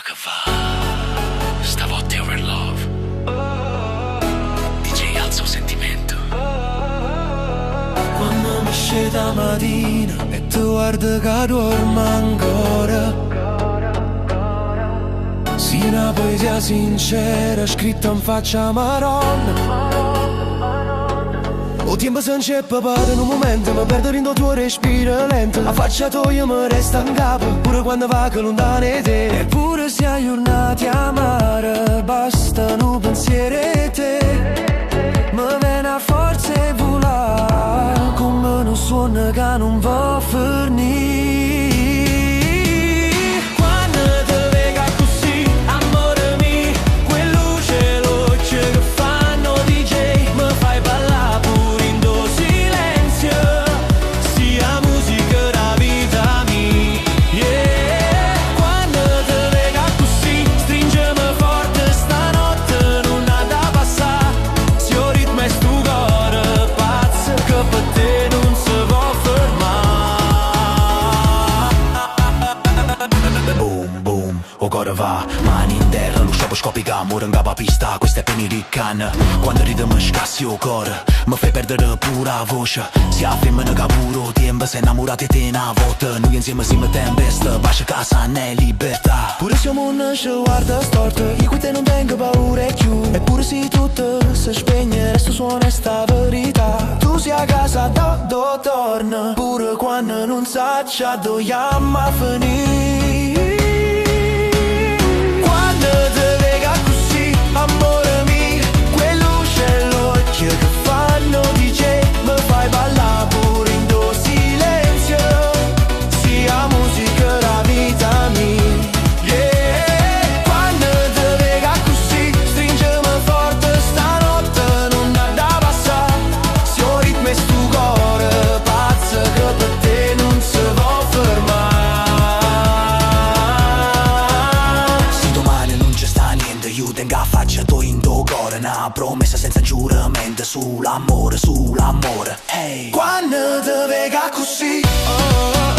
che va, stavotte over love. DJ alza un sentimento. Quando mi scende mattina e tu guardi che dormo ancora, sì, una poesia sincera scritta in faccia maronna. O tempo se inceppa per un momento, mi perdo in tuo respiro lento. La faccia tua mi resta in capo, pure quando va che lontano te. Eppure si è giornati a mare, bastano pensieri te. Mi viene a forza e volare, come un suono che non va a finire. Quando ti vega così, amore mio, quel luce l'occhio che fanno DJ, mi fai ballare pure in tuo silenzio, sia musica da vita mia, yeah. Quando ti vega così, stringimi forte stanotte, non ha da passare, se il ritmo è sto cuore pazzo, che per te non si può fermare. Boom, boom, o cuore va, mani in terra, lo sciapo scopica, amore in capa pista, questa è peni di canna. Quando ride mi scassi il cuore, mi fai perdere pura voce. Si a femmina che puro tempo, sei innamorati te una volta. Noi insieme siamo tempesta, pace, casa e libertà. Pure se il mondo ci guarda storto, io qui te non tengo paura e più. Eppure se tutto si spegne, resto suona sta verità. Tu sei a casa do torna, pure quando non saccia doiamo a finire. Quando ti vega così, amore mio, quel luce l'occhio che fanno DJ, mi fai ballare pure in tuo silenzio, sia musica la vita mia, yeah. Quando ti vega così, stringimi forte stanotte, non ha da passare, se il ritmo è sto cuore pazzo, che per te non si può fermare. Se domani non ci sta niente, io tengo a faccia tu in tuo cuore, una promessa senza giuramento, sull'amore, sull'amore, hey. Quando ti vega così, oh, oh,